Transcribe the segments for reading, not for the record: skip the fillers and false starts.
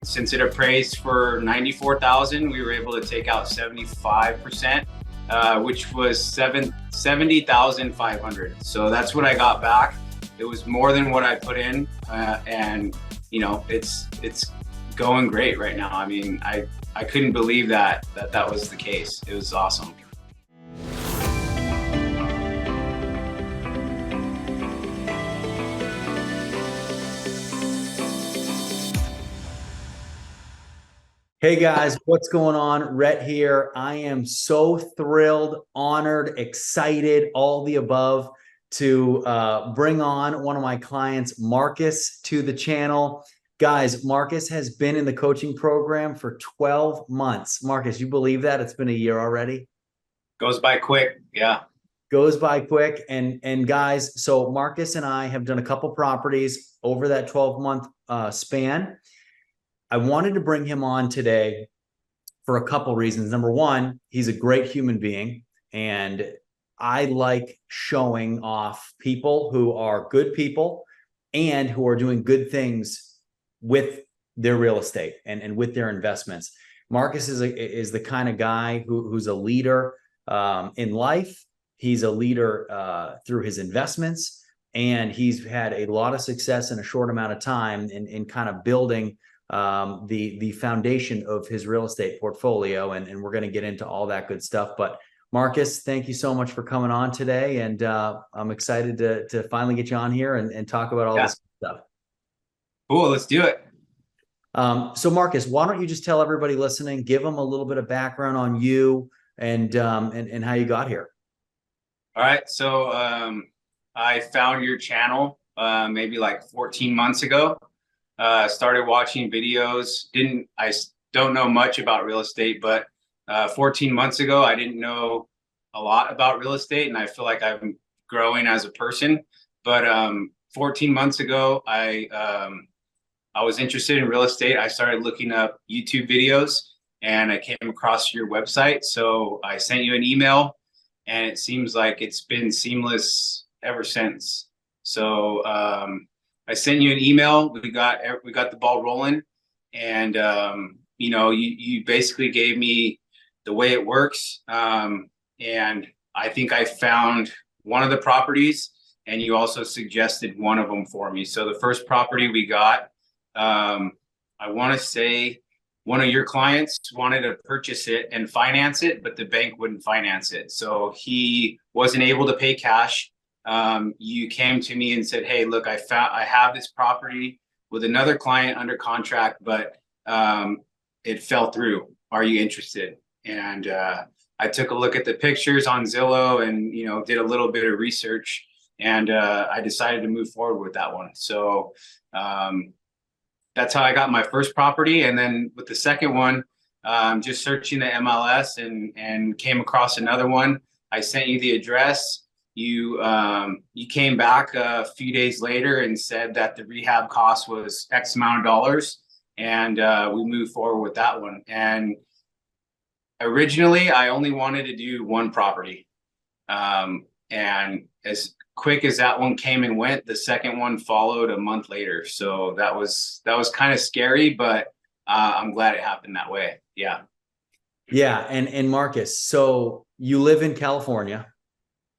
Since it appraised for 94,000, we were able to take out 75%, which was 70,500. So that's what I got back. It was more than what I put in, and it's going great right now. I mean, I couldn't believe that was the case. It was awesome. Hey guys, what's going on? Rhett here. I am so thrilled, honored, excited, all the above to bring on one of my clients, Marcus, to the channel. Guys, Marcus has been in the coaching program for 12 months. Marcus, you believe that? It's been a year already? Goes by quick. Yeah. Goes by quick. And guys, so Marcus and I have done a couple properties over that 12-month span. I wanted to bring him on today for a couple reasons. Number one, he's a great human being, and I like showing off people who are good people and who are doing good things with their real estate and with their investments. Marcus is the kind of guy who's a leader in life. He's a leader through his investments, and he's had a lot of success in a short amount of time in kind of building the foundation of his real estate portfolio, and we're going to get into all that good stuff. But Marcus, thank you so much for coming on today, and I'm excited to finally get you on here and talk about all this stuff. Cool, let's do it. So Marcus, why don't you just tell everybody listening, give them a little bit of background on you and how you got here. All right, so I found your channel maybe like 14 months ago. Started watching videos. I don't know much about real estate, but 14 months ago, I didn't know a lot about real estate, and I feel like I'm growing as a person. But 14 months ago, I was interested in real estate. I started looking up YouTube videos, and I came across your website. So I sent you an email, and it seems like it's been seamless ever since. So I sent you an email. We got the ball rolling, and you basically gave me the way it works, and I think I found one of the properties, and you also suggested one of them for me. So the first property we got, I want to say one of your clients wanted to purchase it and finance it, but the bank wouldn't finance it, so he wasn't able to pay cash. You came to me and said, hey, look, I have this property with another client under contract, but it fell through. Are you interested? And I took a look at the pictures on Zillow and, did a little bit of research, and I decided to move forward with that one. So that's how I got my first property. And then with the second one, just searching the MLS and came across another one. I sent you the address. You came back a few days later and said that the rehab cost was X amount of dollars, and we moved forward with that one. And originally, I only wanted to do one property, and as quick as that one came and went, the second one followed a month later. So that was kind of scary, but I'm glad it happened that way. Yeah. Yeah, and Marcus, so you live in California.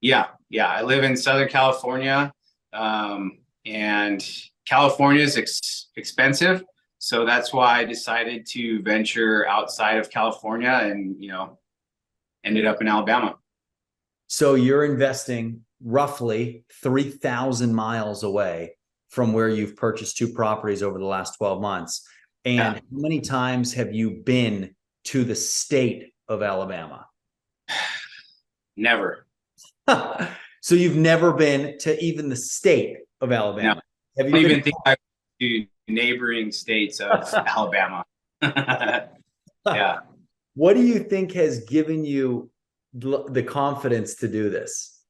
Yeah. I live in Southern California, and California is expensive. So that's why I decided to venture outside of California and, ended up in Alabama. So you're investing roughly 3,000 miles away from where you've purchased two properties over the last 12 months. And how many times have you been to the state of Alabama? Never. So you've never been to even the state of Alabama? No. Have you I don't even think I've been to neighboring states of Alabama. Yeah. What do you think has given you the confidence to do this?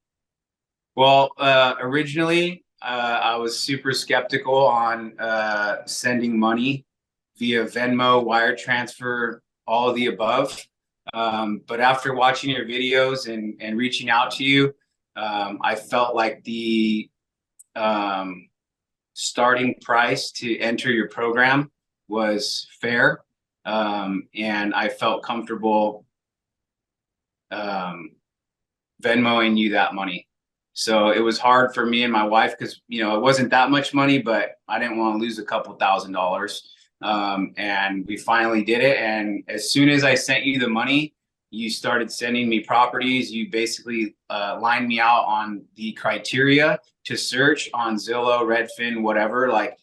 Well, originally, I was super skeptical on sending money via Venmo, wire transfer, all of the above. But after watching your videos and reaching out to you, I felt like the starting price to enter your program was fair. And I felt comfortable Venmoing you that money. So it was hard for me and my wife because, you know, it wasn't that much money, but I didn't want to lose a couple $1,000s. And we finally did it. And as soon as I sent you the money, you started sending me properties. You basically lined me out on the criteria to search on Zillow, Redfin, whatever. Like,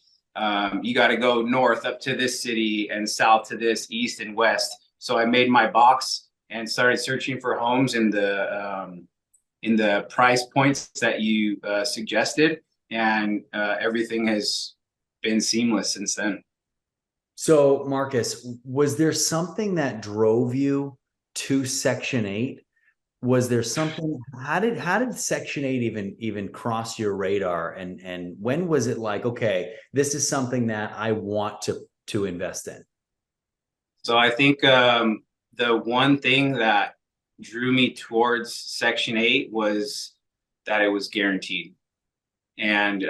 you got to go north up to this city and south to this, east and west. So I made my box and started searching for homes in the price points that you suggested, and everything has been seamless since then. So, Marcus, was there something that drove you to Section 8? Was there something? How did Section 8 even cross your radar? And when was it like, okay, this is something that I want to invest in? So I think the one thing that drew me towards Section 8 was that it was guaranteed. And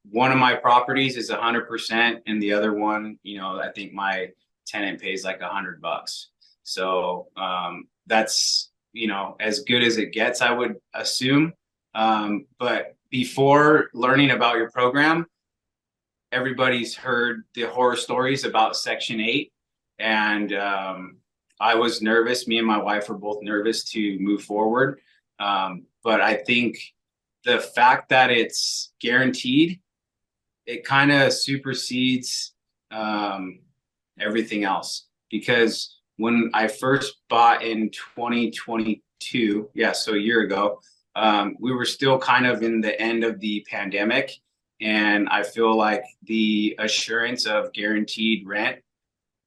one of my properties is 100%, and the other one, you know, I think my tenant pays like $100. So that's, you know, as good as it gets, I would assume. But before learning about your program, everybody's heard the horror stories about Section 8. And I was nervous. Me and my wife were both nervous to move forward. But I think the fact that it's guaranteed, it kind of supersedes everything else. Because when I first bought in 2022, yeah, so a year ago, we were still kind of in the end of the pandemic. And I feel like the assurance of guaranteed rent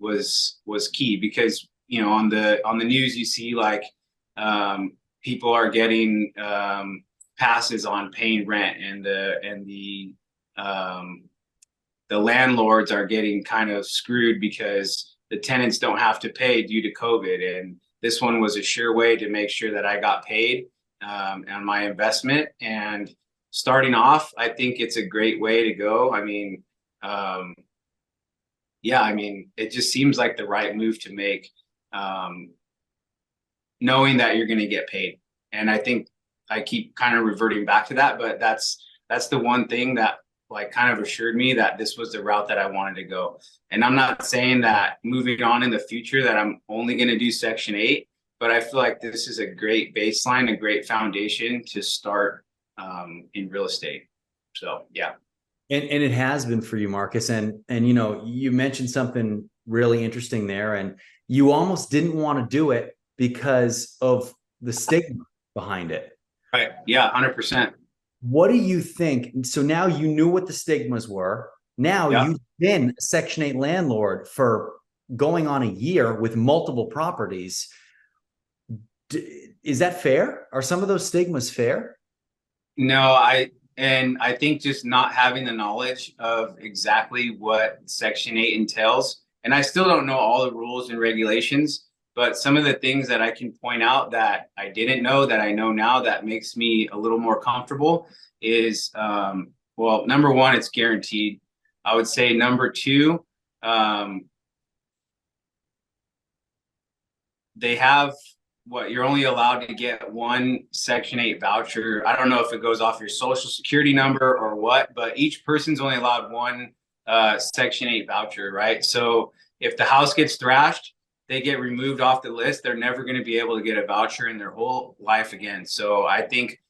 was key, because, you know, on the news you see like people are getting passes on paying rent, and the landlords are getting kind of screwed because the tenants don't have to pay due to COVID. And this one was a sure way to make sure that I got paid on my investment. And starting off, I think it's a great way to go. I mean, yeah, I mean, it just seems like the right move to make, knowing that you're going to get paid. And I think I keep kind of reverting back to that, but that's the one thing that like kind of assured me that this was the route that I wanted to go. And I'm not saying that moving on in the future that I'm only going to do Section 8, but I feel like this is a great baseline, a great foundation to start in real estate. So, yeah. And it has been for you, Marcus. And you know, you mentioned something really interesting there, and you almost didn't want to do it because of the stigma behind it. Right. Yeah, 100%. What do you think? So now you knew what the stigmas were. Now you've been a Section 8 landlord for going on a year with multiple properties. Is that fair? Are some of those stigmas fair? No, I think just not having the knowledge of exactly what Section 8 entails, and I still don't know all the rules and regulations, but some of the things that I can point out that I didn't know that I know now that makes me a little more comfortable is, well, number one, it's guaranteed. I would say number two, they have what you're only allowed to get one Section 8 voucher. I don't know if it goes off your social security number or what, but each person's only allowed one Section 8 voucher, right? So if the house gets thrashed, they get removed off the list. They're never going to be able to get a voucher in their whole life again. So I think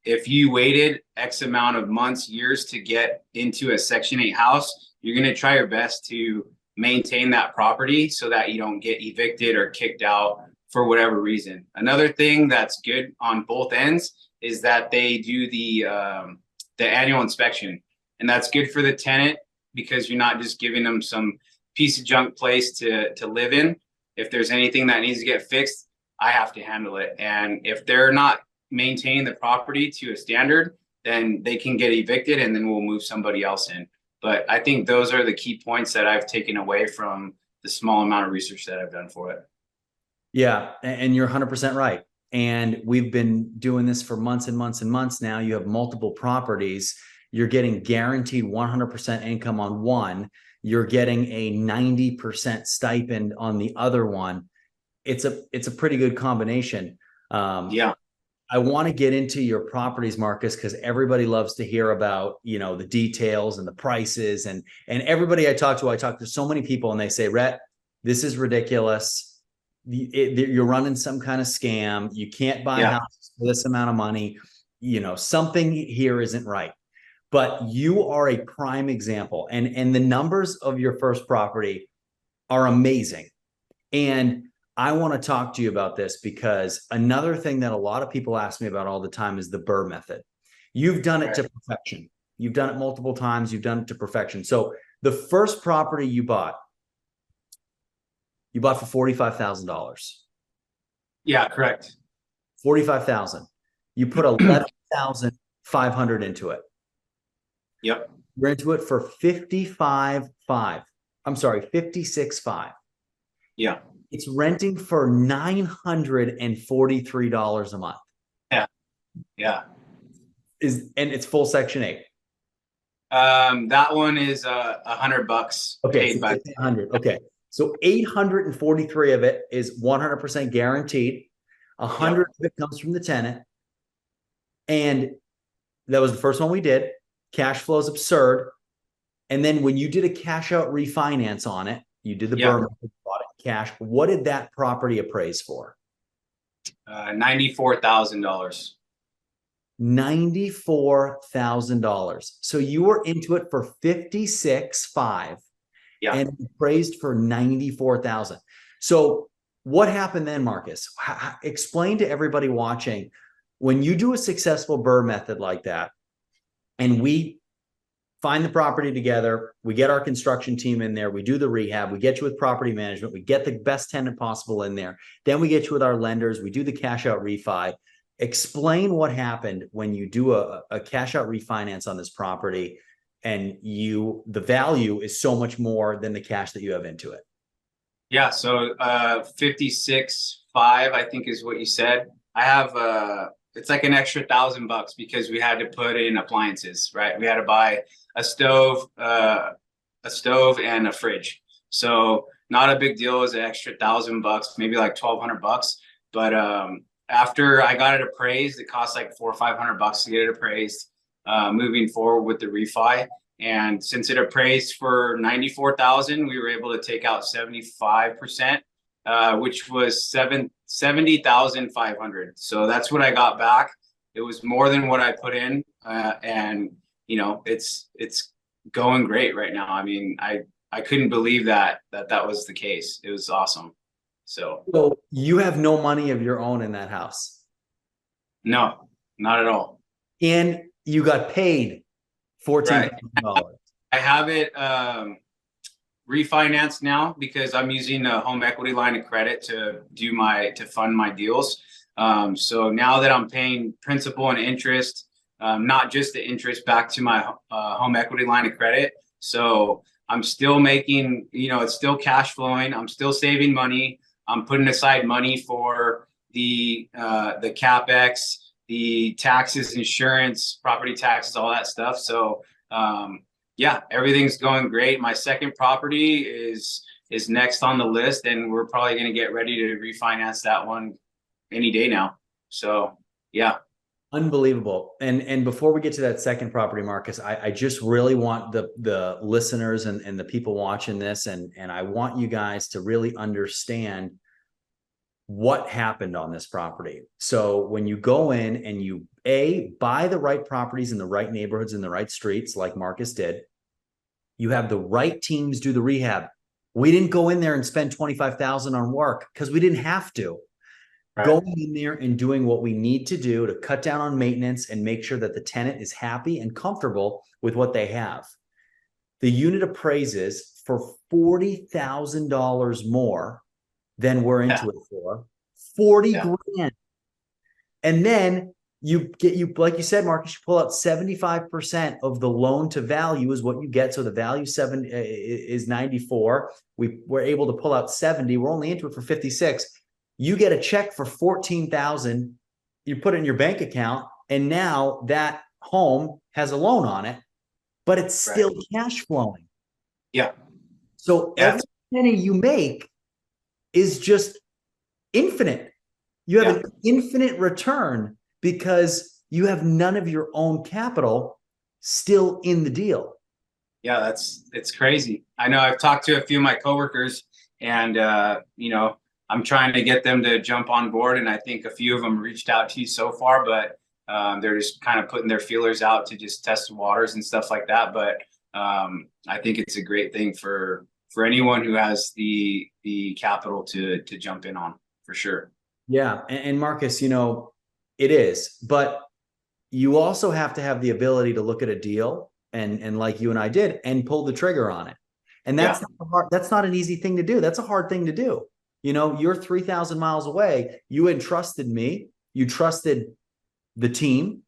if you waited X amount of months, years to get into a Section 8 house, you're going to try your best to maintain that property so that you don't get evicted or kicked out for whatever reason. Another thing that's good on both ends is that they do the annual inspection, and that's good for the tenant because you're not just giving them some piece of junk place to live in. If there's anything that needs to get fixed, I have to handle it. And if they're not maintaining the property to a standard, then they can get evicted, and then we'll move somebody else in. But I think those are the key points that I've taken away from the small amount of research that I've done for it. Yeah, and you're 100% right. And we've been doing this for months and months and months now. You have multiple properties. You're getting guaranteed 100% income on one. you're getting a 90% stipend on the other one. It's a pretty good combination. Yeah. I want to get into your properties, Marcus, because everybody loves to hear about, the details and the prices, and everybody I talk to so many people, and they say, Rhett, this is ridiculous. You're running some kind of scam. You can't buy houses for this amount of money. Something here isn't right. But you are a prime example, and the numbers of your first property are amazing. And I want to talk to you about this because another thing that a lot of people ask me about all the time is the BRRRR method. You've done it to perfection. You've done it multiple times. You've done it to perfection. So the first property you bought for $45,000. Yeah, correct. 45,000. You put 11,500 into it. Yep. You're into it for 55.5. I'm sorry, 56.5. Yeah. It's renting for $943 a month. Yeah. Yeah. And it's full Section 8. That one is $100. Okay, Paid by 100. Okay. So 843 of it is 100% guaranteed. 100 of it comes from the tenant. And that was the first one we did. Cash flow is absurd. And then when you did a cash out refinance on it, you did the BRRRR, bought it cash. What did that property appraise for? $94,000. $94,000. So you were into it for 56.5. Yeah. And appraised for 94,000. So what happened then, Marcus? Explain to everybody watching, when you do a successful BRRRR method like that, and we find the property together, we get our construction team in there, we do the rehab, we get you with property management, we get the best tenant possible in there, then we get you with our lenders, we do the cash out refi. Explain what happened when you do a cash out refinance on this property, and the value is so much more than the cash that you have into it. Yeah. So 56.5, I think is what you said. I have it's like an extra $1,000 because we had to put in appliances, right? We had to buy a stove and a fridge. So not a big deal. It was an extra $1,000, maybe like $1,200. But after I got it appraised, it cost like $400 or $500 to get it appraised. Moving forward with the refi, and since it appraised for 94,000, we were able to take out 75%, which was 70,500. So that's what I got back. It was more than what I put in, and it's going great right now. I mean, I couldn't believe that was the case. It was awesome. So you have no money of your own in that house? No, not at all. And you got paid $14,000. I have it refinanced now because I'm using a home equity line of credit to fund my deals. So now that I'm paying principal and interest, not just the interest back to my home equity line of credit. So I'm still making, it's still cash flowing. I'm still saving money. I'm putting aside money for the CapEx, the taxes, insurance, property taxes, all that stuff. So yeah, everything's going great. My second property is next on the list, and we're probably going to get ready to refinance that one any day now. So yeah. Unbelievable. And before we get to that second property, Marcus, I just really want the listeners and the people watching this, and I want you guys to really understand what happened on this property. So when you go in and you buy the right properties in the right neighborhoods, in the right streets, like Marcus did, you have the right teams do the rehab. We didn't go in there and spend $25,000 on work because we didn't have to. Right. Going in there and doing what we need to do to cut down on maintenance and make sure that the tenant is happy and comfortable with what they have. The unit appraises for $40,000 more than we're into it for. 40 grand. And then you like you said, Marcus, you pull out 75% of the loan to value is what you get. So the value is 94. We're able to pull out 70. We're only into it for 56. You get a check for 14,000. You put it in your bank account, and now that home has a loan on it, but it's still cash flowing. Yeah. So Yeah. every penny you make is just infinite. You have Yeah. an infinite return because you have none of your own capital still in the deal. Yeah, it's crazy. I know I've talked to a few of my coworkers and I'm trying to get them to jump on board, and I think a few of them reached out to you so far, but they're just kind of putting their feelers out to just test the waters and stuff like that. But I think it's a great thing for anyone who has the capital to jump in on, for sure. Yeah. And Marcus, it is, but you also have to have the ability to look at a deal and like you and I did and pull the trigger on it. And Yeah. that's not an easy thing to do. That's a hard thing to do. You're 3,000 miles away. You entrusted me. You trusted the team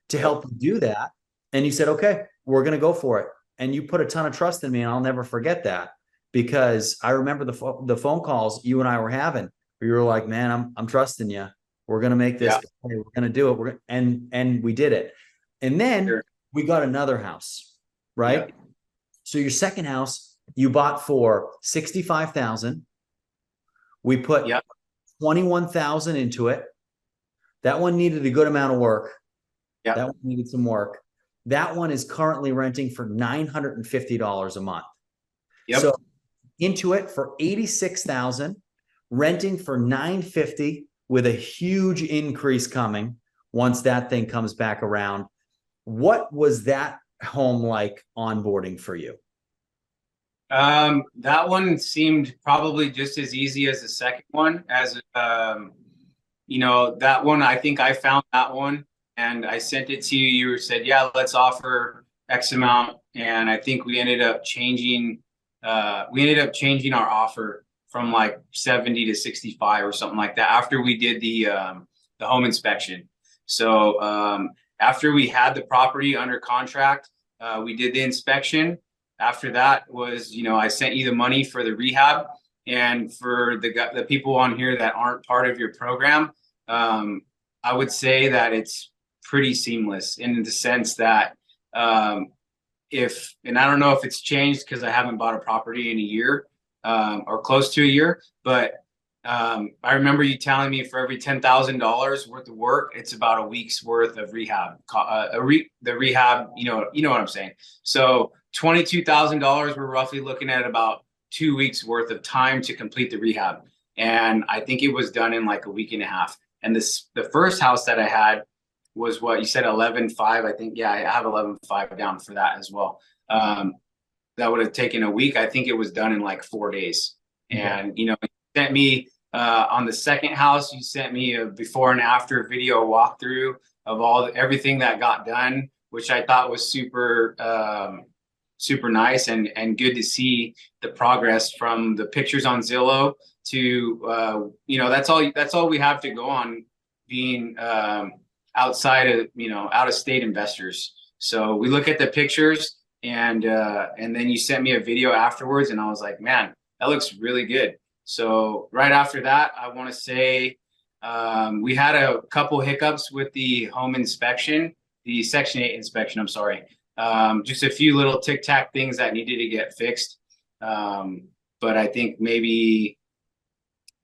to Yep. help you do that. And you said, okay, we're going to go for it. And you put a ton of trust in me. And I'll never forget that, because I remember the phone calls you and I were having where you were like, man, I'm trusting you. We're going to make this. Yeah. Play. We're going to do it. And we did it. And then Sure. we got another house, Yeah. right? So your second house you bought for 65,000. We put Yeah. 21,000 into it. That one needed a good amount of work. Yeah. That one needed some work. That one is currently renting for $950 a month. Yep. So into it for 86,000, renting for 950 with a huge increase coming once that thing comes back around. What was that home like onboarding for you? That one seemed probably just as easy as the second one. That one, I think I found that one and I sent it to you. You said, yeah, let's offer X amount. And I think we ended up changing our offer from like 70 to 65 or something like that after we did the home inspection. So, after we had the property under contract, we did the inspection. After that was, I sent you the money for the rehab. And for the people on here that aren't part of your program, I would say that it's pretty seamless in the sense that and I don't know if it's changed because I haven't bought a property in a year or close to a year, but I remember you telling me for every $10,000 worth of work, it's about a week's worth of rehab. The rehab, you know what I'm saying. So $22,000, we're roughly looking at about 2 weeks worth of time to complete the rehab, and I think it was done in like a week and a half. And the first house that I had was what you said, 11.5. I think, yeah, I have 11.5 down for that as well. That would have taken a week. I think it was done in like 4 days. And you sent me on the second house, you sent me a before and after video walkthrough of everything that got done, which I thought was super nice and good to see the progress from the pictures on Zillow to that's all we have to go on being outside of out of state investors. So we look at the pictures and then you sent me a video afterwards and I was like, man, that looks really good. So right after that, I want to say we had a couple hiccups with the home inspection, the Section 8 inspection, I'm sorry. Just a few little tic-tac things that needed to get fixed. But I think maybe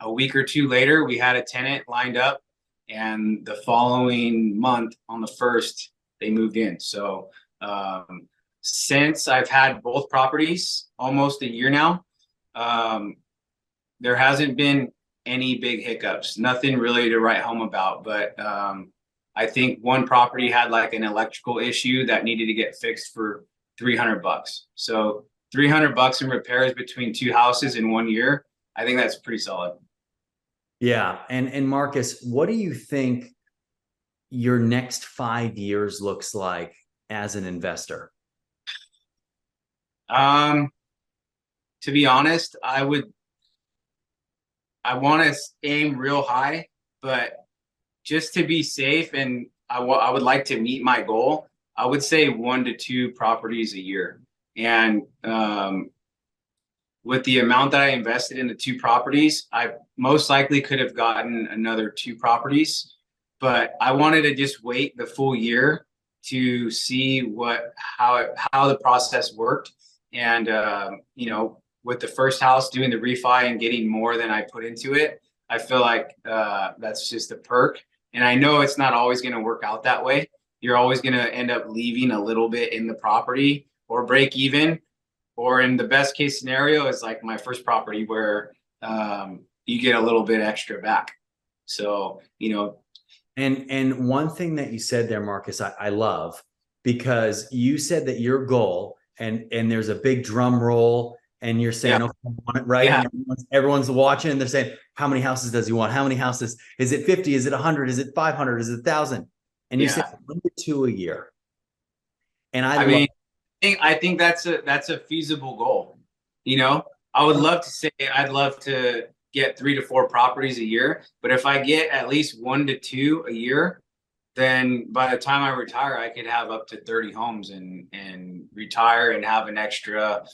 a week or two later, we had a tenant lined up, and the following month on the 1st, they moved in. So since I've had both properties almost a year now, there hasn't been any big hiccups, nothing really to write home about. But I think one property had like an electrical issue that needed to get fixed for $300. So $300 in repairs between two houses in 1 year, I think that's pretty solid. Yeah. And Marcus, what do you think your next 5 years looks like as an investor? To be honest, I want to aim real high, but just to be safe and I would like to meet my goal, I would say 1 to 2 properties a year. And with the amount that I invested in the 2 properties, I most likely could have gotten another 2 properties, but I wanted to just wait the full year to see how the process worked. And with the first house doing the refi and getting more than I put into it, I feel like that's just a perk. And I know it's not always going to work out that way. You're always going to end up leaving a little bit in the property or break even. Or in the best case scenario is like my first property where you get a little bit extra back. So, you know. And one thing that you said there, Marcus, I love, because you said that your goal, and there's a big drum roll, and you're saying, Yeah. okay, I want it, right? Yeah. And everyone's watching, and they're saying, how many houses does he want? How many houses? Is it 50? Is it 100? Is it 500? Is it 1,000? And you say 1 to 2 a year. And I mean, I think that's a feasible goal. You know, I would love to say I'd love to get 3 to 4 properties a year, but if I get at least 1 to 2 a year, then by the time I retire, I could have up to 30 homes and retire and have an extra,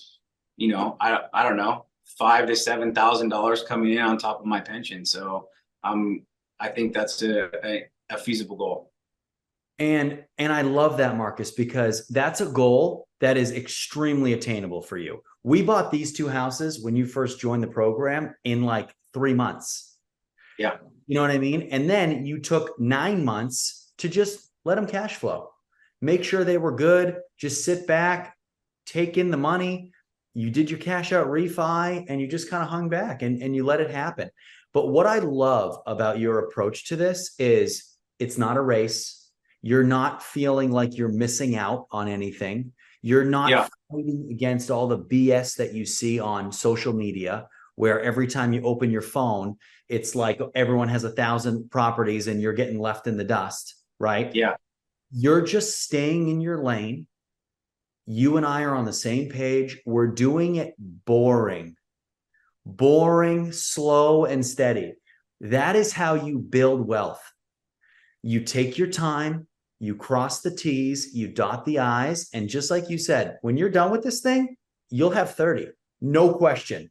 you know, I don't know, $5,000 to $7,000 coming in on top of my pension. So I think that's a feasible goal. And I love that, Marcus, because that's a goal that is extremely attainable for you. We bought these 2 houses when you first joined the program in like 3 months. Yeah. You know what I mean? And then you took 9 months to just let them cash flow. Make sure they were good. Just sit back, take in the money. You did your cash out refi and you just kind of hung back and you let it happen. But what I love about your approach to this is it's not a race. You're not feeling like you're missing out on anything. You're not fighting against all the BS that you see on social media, where every time you open your phone, it's like everyone has 1,000 properties and you're getting left in the dust, right? Yeah. You're just staying in your lane. You and I are on the same page. We're doing it boring, slow, and steady. That is how you build wealth. You take your time, you cross the T's, you dot the I's. And just like you said, when you're done with this thing, you'll have 30, no question.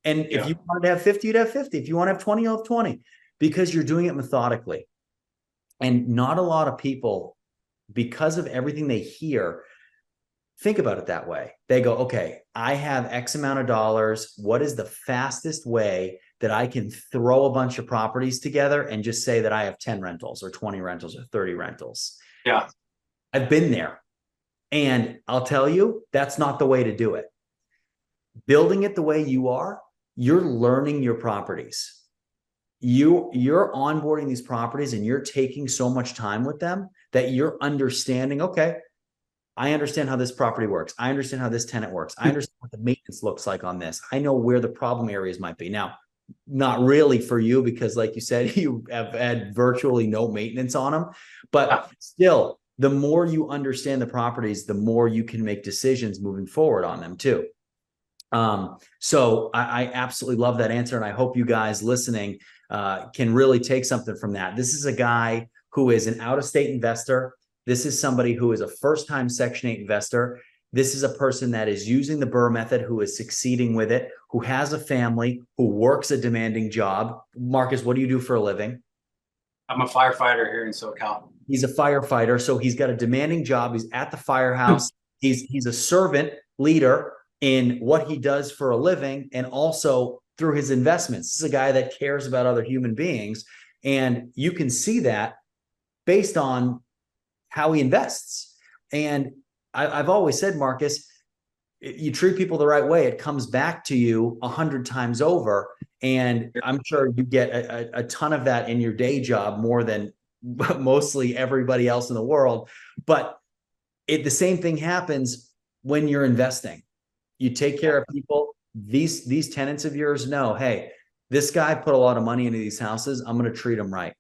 And if you wanted to have 50, you'd have 50. If you want to have 20, you'll have 20, because you're doing it methodically. And not a lot of people, because of everything they hear, think about it that way. They go, okay, I have X amount of dollars. What is the fastest way that I can throw a bunch of properties together and just say that I have 10 rentals or 20 rentals or 30 rentals? Yeah. I've been there. And I'll tell you, that's not the way to do it. Building it the way you are, you're learning your properties. You're onboarding these properties and you're taking so much time with them that you're understanding, okay, I understand how this property works. I understand how this tenant works. I understand what the maintenance looks like on this. I know where the problem areas might be. Now, not really for you, because like you said, you have had virtually no maintenance on them, but still, the more you understand the properties, the more you can make decisions moving forward on them too. So I absolutely love that answer. And I hope you guys listening can really take something from that. This is a guy who is an out-of-state investor. This is somebody who is a first-time Section 8 investor. This is a person that is using the BRRRR method, who is succeeding with it, who has a family, who works a demanding job. Marcus, what do you do for a living? I'm a firefighter here in SoCal. He's a firefighter, so he's got a demanding job. He's at the firehouse. He's a servant leader in what he does for a living, and also through his investments. This is a guy that cares about other human beings, and you can see that based on how he invests. And I've always said, Marcus, you treat people the right way, it comes back to you 100 times over. And I'm sure you get a ton of that in your day job, more than mostly everybody else in the world. But the same thing happens when you're investing. You take care of people. These tenants of yours know, hey, this guy put a lot of money into these houses. I'm going to treat him right.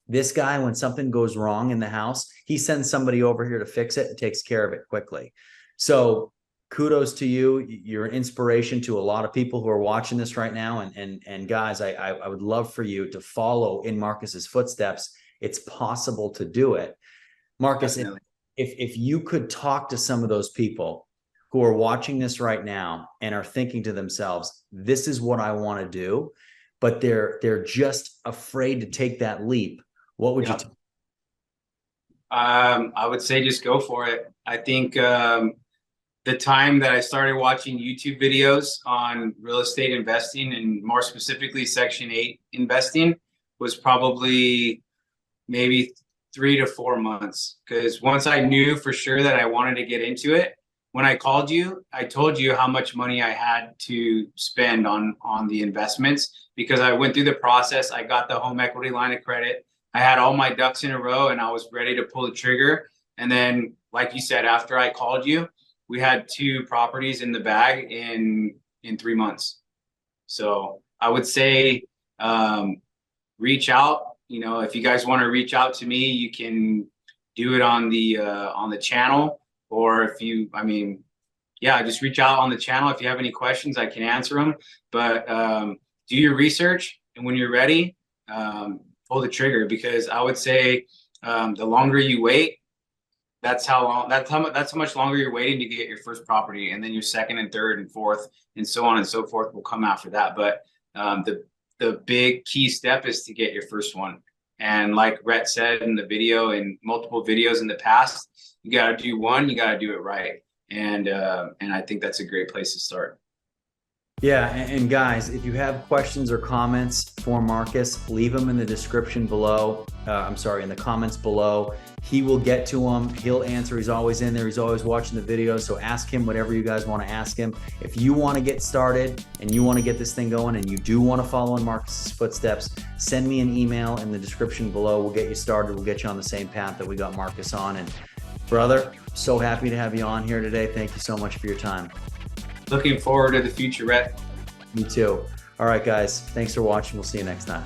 This guy, when something goes wrong in the house, he sends somebody over here to fix it and takes care of it quickly. So kudos to you. You're an inspiration to a lot of people who are watching this right now. And guys, I would love for you to follow in Marcus's footsteps. It's possible to do it. Marcus, if you could talk to some of those people who are watching this right now and are thinking to themselves, this is what I want to do, but they're just afraid to take that leap, what would you tell them? I would say just go for it. I think the time that I started watching YouTube videos on real estate investing, and more specifically Section 8 investing, was probably maybe 3 to 4 months. Because once I knew for sure that I wanted to get into it, when I called you, I told you how much money I had to spend on the investments, because I went through the process. I got the home equity line of credit. I had all my ducks in a row and I was ready to pull the trigger. And then, like you said, after I called you, we had 2 properties in the bag in 3 months. So I would say reach out. You know, if you guys want to reach out to me, you can do it on the channel. Or if you, I mean, yeah, just reach out on the channel. If you have any questions, I can answer them. But do your research, and when you're ready, pull the trigger. Because I would say the longer you wait, that's how much longer you're waiting to get your first property, and then your second and third and fourth and so on and so forth will come after that. But the big key step is to get your first one. And like Rhett said in the video, and multiple videos in the past, you got to do one, you got to do it right. And I think that's a great place to start. Yeah, and guys, if you have questions or comments for Marcus, leave them in the description below. I'm sorry, in the comments below. He will get to them. He'll answer. He's always in there. He's always watching the videos. So ask him whatever you guys want to ask him. If you want to get started and you want to get this thing going, and you do want to follow in Marcus's footsteps, send me an email in the description below. We'll get you started. We'll get you on the same path that we got Marcus on. And brother, so happy to have you on here today. Thank you so much for your time. Looking forward to the future, Rhett. Me too. All right, guys. Thanks for watching. We'll see you next time.